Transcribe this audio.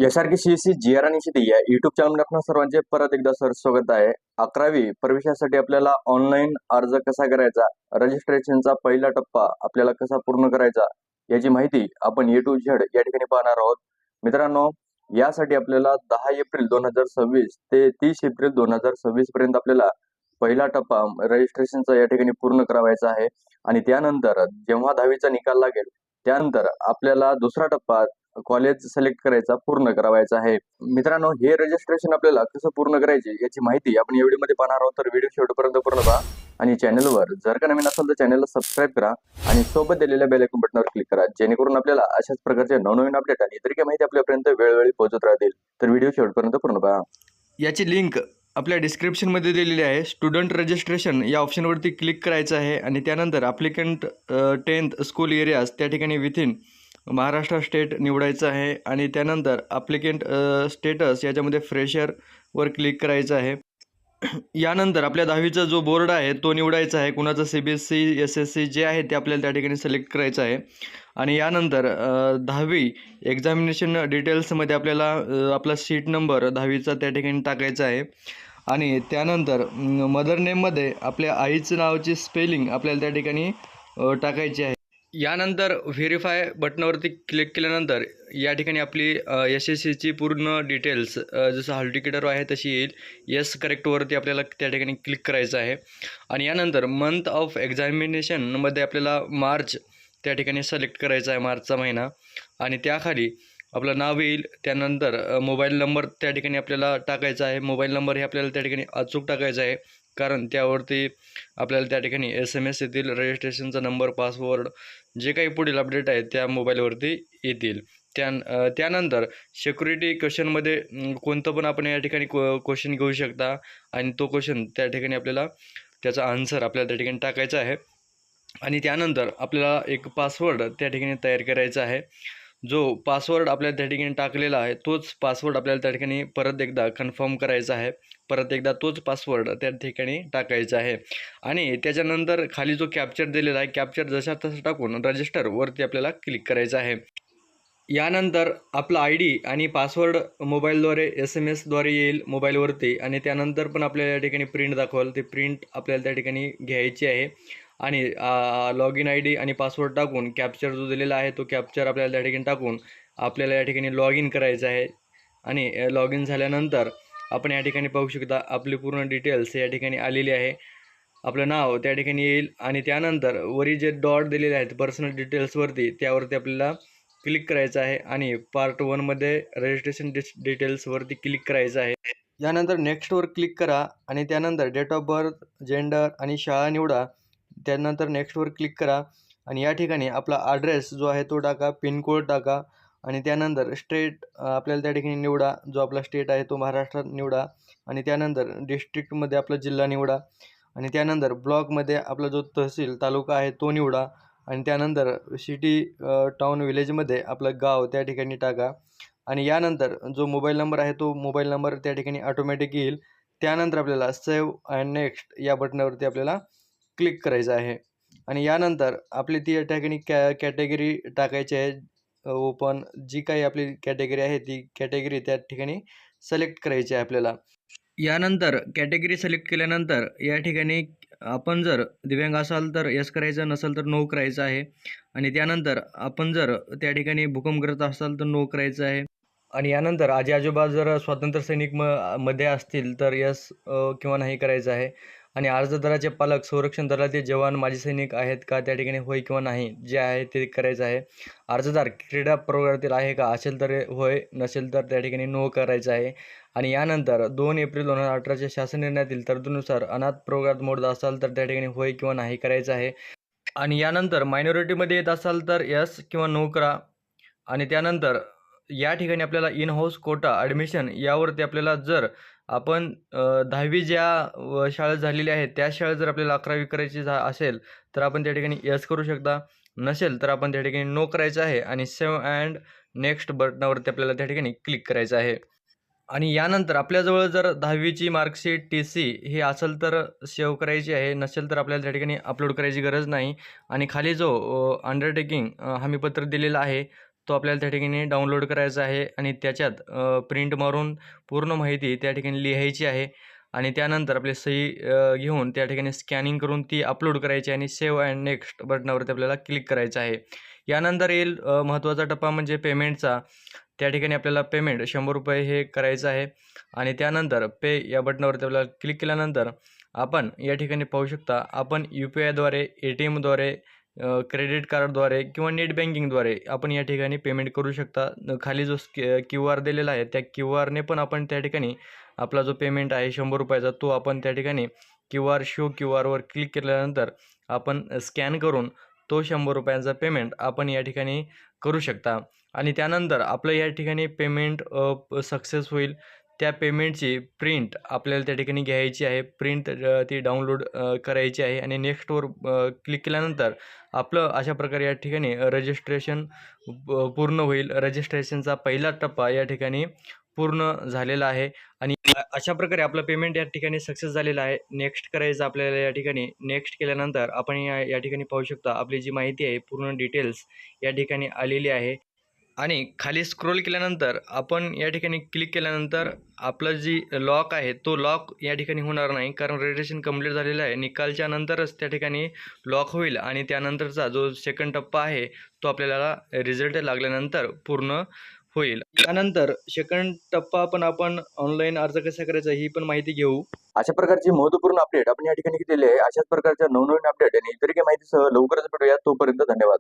यासारखी सीएससी जी आर आणि शेती या युट्यूब चॅनलमध्ये आपल्या सर्वांचे परत एकदा सर स्वागत आहे. 11वी प्रवेशासाठी आपल्याला ऑनलाईन अर्ज कसा करायचा, रजिस्ट्रेशनचा पहिला टप्पा आपल्याला कसा पूर्ण करायचा याची माहिती आपण A to Z या ठिकाणी पाहणार आहोत. मित्रांनो, यासाठी आपल्याला 10 एप्रिल 2026 ते 30 एप्रिल 2026 पर्यंत आपल्याला पहिला टप्पा रजिस्ट्रेशनचा या ठिकाणी पूर्ण करावायचा आहे आणि त्यानंतर जेव्हा 10वीचा निकाल लागेल त्यानंतर आपल्याला दुसरा टप्पा कॉलेज सिलेक्ट करायचा पूर्ण करावायचा आहे. मित्रांनो, हे रजिस्ट्रेशन आपल्याला कसं पूर्ण करायचे याची माहिती आपण या व्हिडिओमध्ये पाहणार आहोत. तर व्हिडिओ शेवटपर्यंत पूर्ण पहा आणि चॅनलवर जर का नवीन असेल तर चॅनलला सबस्क्राईब करा आणि सोबत दिलेल्या बेल आयकॉन बटनावर क्लिक करा, जेणेकरून आपल्याला अशाच प्रकारचे नवनवीन अपडेट आणि इतर काही माहिती आपल्यापर्यंत वेळोवेळी पोहोचत राहतील. तर व्हिडिओ शेवटपर्यंत पूर्ण पहा. याची लिंक आपल्या डिस्क्रिप्शनमध्ये दिलेली आहे. स्टुडंट रजिस्ट्रेशन या ऑप्शनवरती क्लिक करायचं आहे आणि त्यानंतर ॲप्लिकंट 10th स्कूल एरियाज त्या ठिकाणी विथिन महाराष्ट्र स्टेट निवडायचं आहे आणि त्यानंतर ॲप्लिकंट स्टेटस याच्यामध्ये फ्रेशरवर क्लिक करायचं आहे. यानंतर आपल्या 10वीचा जो बोर्ड आहे तो निवडायचा आहे. कुणाचं CBSE SSC जे आहे ते आपल्याला त्या ठिकाणी सिलेक्ट करायचं आहे आणि यानंतर 10वी एक्झामिनेशन डिटेल्समध्ये आपल्याला आपला सीट नंबर 10वीचा त्या ठिकाणी टाकायचा आहे आणि त्यानंतर मदर नेममध्ये आपल्या आईचं नावाची स्पेलिंग आपल्याला त्या ठिकाणी टाकायची आहे. यानंतर व्हेरीफाय बटनावरती क्लिक केल्यानंतर या ठिकाणी आपली SSCची पूर्ण डिटेल्स जसं हॉल तिकीटवर आहे तशी येईल. येस करेक्टवरती आपल्याला त्या ठिकाणी क्लिक करायचं आहे आणि यानंतर मंथ ऑफ एक्झामिनेशनमध्ये आपल्याला मार्च त्या ठिकाणी सिलेक्ट करायचा आहे, मार्चचा महिना, आणि त्याखाली आपलं नाव येईल. त्यानंतर मोबाईल नंबर त्या ठिकाणी आपल्याला टाकायचा आहे. मोबाईल नंबर हे आपल्याला त्या ठिकाणी अचूक टाकायचा आहे, कारण त्यावरती आपल्याला त्या ठिकाणी SMS येतील, रजिस्ट्रेशनचा नंबर, पासवर्ड, जे काही पुढील अपडेट आहेत त्या मोबाईलवरती येतील. त्यानंतर सिक्युरिटी क्वेश्चनमध्ये कोणतं पण आपण या ठिकाणी क्वेश्चन घेऊ शकता आणि तो क्वेश्चन त्या ठिकाणी आपल्याला त्याचा आन्सर आपल्याला त्या ठिकाणी टाकायचा आहे आणि त्यानंतर आपल्याला एक पासवर्ड त्या ठिकाणी तयार करायचा आहे. जो पासवर्ड आपल्याला त्या ठिकाणी टाकलेला आहे तोच पासवर्ड आपल्याला त्या ठिकाणी परत एकदा कन्फर्म करायचा आहे. परत एकदा तोच पासवर्ड त्या ठिकाणी टाकायचा आहे आणि त्याच्यानंतर खाली जो कॅप्चर दिलेला आहे, कॅप्चर जसा तसं टाकून रजिस्टरवरती आपल्याला क्लिक करायचं आहे. यानंतर आपला ID आणि पासवर्ड मोबाईलद्वारे SMS द्वारे येईल मोबाईलवरती आणि त्यानंतर पण आपल्याला या ठिकाणी प्रिंट दाखवाल. ती प्रिंट आपल्याला त्या ठिकाणी घ्यायची आहे आणि लॉग इन ID आणि पासवर्ड टाकून कॅप्चर जो दिलेला आहे तो कॅप्चर आपल्याला त्या ठिकाणी टाकून आपल्याला या ठिकाणी लॉग इन करायचं आहे आणि लॉग इन झाल्यानंतर आपण या ठिकाणी पाहू शकता आपली पूर्ण डिटेल्स या ठिकाणी आलेली आहे. आपलं नाव त्या ठिकाणी येईल आणि त्यानंतर वरी जे डॉट दिलेले आहेत पर्सनल डिटेल्सवरती त्यावरती आपल्याला क्लिक करायचं आहे आणि पार्ट 1मध्ये रजिस्ट्रेशन डिटेल्सवरती क्लिक करायचं आहे. यानंतर नेक्स्टवर क्लिक करा आणि त्यानंतर डेट ऑफ बर्थ, जेंडर आणि शाळा निवडा. त्यानंतर नेक्स्टवर क्लिक करा आणि या ठिकाणी आपला ॲड्रेस जो आहे तो टाका, पिनकोड टाका आणि त्यानंतर स्टेट आपल्याला त्या ठिकाणी निवडा. जो आपला स्टेट आहे तो महाराष्ट्रात निवडा आणि त्यानंतर डिस्ट्रिक्टमध्ये आपला जिल्हा निवडा आणि त्यानंतर ब्लॉकमध्ये आपला जो तहसील तालुका आहे तो निवडा आणि त्यानंतर सिटी, टाउन, विलेजमध्ये आपलं गाव त्या ठिकाणी टाका आणि यानंतर जो मोबाईल नंबर आहे तो मोबाईल नंबर त्या ठिकाणी ऑटोमॅटिक येईल. त्यानंतर आपल्याला सेव्ह अँड नेक्स्ट या बटनावरती आपल्याला क्लिक करायचं आहे आणि यानंतर आपली ती या ठिकाणी कॅटेगरी टाकायची आहे. ओपन जी काही आपली कॅटेगरी आहे ती कॅटेगरी त्या ठिकाणी सिलेक्ट करायची आहे आपल्याला. यानंतर कॅटेगरी सिलेक्ट केल्यानंतर या ठिकाणी आपण जर दिव्यांग असाल तर यस करायचं, नसेल तर नो करायचं आहे आणि त्यानंतर आपण जर त्या ठिकाणी भूकंपग्रस्त असाल तर नो करायचं आहे आणि यानंतर आजी आजोबा जर स्वातंत्र्य सैनिक मध्ये असतील तर यस किंवा नाही करायचं आहे आणि अर्जदाराचे पालक संरक्षण दलातील जवान माजी सैनिक आहेत का त्या ठिकाणी होय किंवा नाही जे आहे ते करायचं आहे. अर्जदार क्रीडा प्रवर्गातील आहे का, असेल तर होय, नसेल तर त्या ठिकाणी नो करायचं आहे आणि यानंतर 2 एप्रिल 2018च्या शासन निर्णयातील तरतुदीनुसार अनाथ प्रवर्गात मोडत असाल तर त्या ठिकाणी होय किंवा नाही करायचं आहे आणि यानंतर मायनॉरिटीमध्ये येत असाल तर यस किंवा नो करा आणि त्यानंतर या ठिकाणी आपल्याला इन हाऊस कोटा ॲडमिशन यावरती आपल्याला जर आपण 10वी ज्या शाळेत झालेली आहे त्या शाळेत जर आपल्याला 11वी करायची असेल तर आपण त्या ठिकाणी यस करू शकता, नसेल तर आपण त्या ठिकाणी नो करायचं आहे आणि सेव्ह अँड नेक्स्ट बटनावरती आपल्याला त्या ठिकाणी क्लिक करायचं आहे आणि यानंतर आपल्याजवळ जर 10वीची मार्कशीट TC हे असेल तर सेव्ह करायची आहे, नसेल तर आपल्याला त्या ठिकाणी अपलोड करायची गरज नाही आणि खाली जो अंडरटेकिंग हमीपत्र दिलेलं आहे तो आपल्याला त्या ठिकाणी डाउनलोड करायचा आहे आणि त्याच्यात प्रिंट मारून पूर्ण माहिती त्या ठिकाणी लिहायची आहे आणि त्यानंतर आपली सही घेऊन त्या ठिकाणी स्कॅनिंग करून ती अपलोड करायची आणि सेव्ह अँड नेक्स्ट बटनावरती आपल्याला क्लिक करायचं आहे. यानंतर येईल महत्त्वाचा टप्पा म्हणजे पेमेंटचा. त्या ठिकाणी आपल्याला पेमेंट ₹100 हे करायचं आहे आणि त्यानंतर पे या बटनावरती आपल्याला क्लिक केल्यानंतर आपण या ठिकाणी पाहू शकता आपण UPIद्वारे, ATMद्वारे, क्रेडिट कार्डद्वारे किंवा नेट बँकिंगद्वारे आपण या ठिकाणी पेमेंट करू शकता. खाली जो QR दिलेला आहे त्या QRने पण आपण त्या ठिकाणी आपला जो पेमेंट आहे ₹100 तो आपण त्या ठिकाणी QRवर क्लिक केल्यानंतर आपण स्कॅन करून तो ₹100 पेमेंट आपण या ठिकाणी करू शकता आणि त्यानंतर आपलं या ठिकाणी पेमेंट सक्सेस होईल. त्या पेमेंटची प्रिंट आपल्याला त्या ठिकाणी घ्यायची आहे. प्रिंट ती डाउनलोड करायची आहे आणि नेक्स्टवर क्लिक केल्यानंतर आपलं अशा प्रकारे या ठिकाणी रजिस्ट्रेशन पूर्ण होईल. रजिस्ट्रेशनचा पहिला टप्पा या ठिकाणी पूर्ण झालेला आहे आणि अशा प्रकारे आपलं पेमेंट या ठिकाणी सक्सेस झालेलं आहे. नेक्स्ट करायचं आपल्याला या ठिकाणी. नेक्स्ट केल्यानंतर आपण या ठिकाणी पाहू शकता आपली जी माहिती आहे पूर्ण डिटेल्स या ठिकाणी आलेली आहे आणि खाली स्क्रोल केल्यानंतर आपण या ठिकाणी क्लिक केल्यानंतर आपलं जी लॉक आहे तो लॉक या ठिकाणी होणार नाही, कारण रजिस्ट्रेशन कंप्लीट झालेलं आहे. निकालच्या नंतरच त्या ठिकाणी लॉक होईल आणि त्यानंतरचा जो सेकंड टप्पा आहे तो आपल्याला रिझल्ट लागल्यानंतर पूर्ण होईल. त्यानंतर सेकंड टप्पा पण आपण ऑनलाईन अर्ज कसा करायचा ही पण माहिती घेऊ. अशा प्रकारची महत्त्वपूर्ण अपडेट आपण या ठिकाणी घेतलेली आहे. अशाच प्रकारच्या नवनवीन अपडेट आणि इतर काही माहितीसह लवकरच भेटूया. तोपर्यंत धन्यवाद.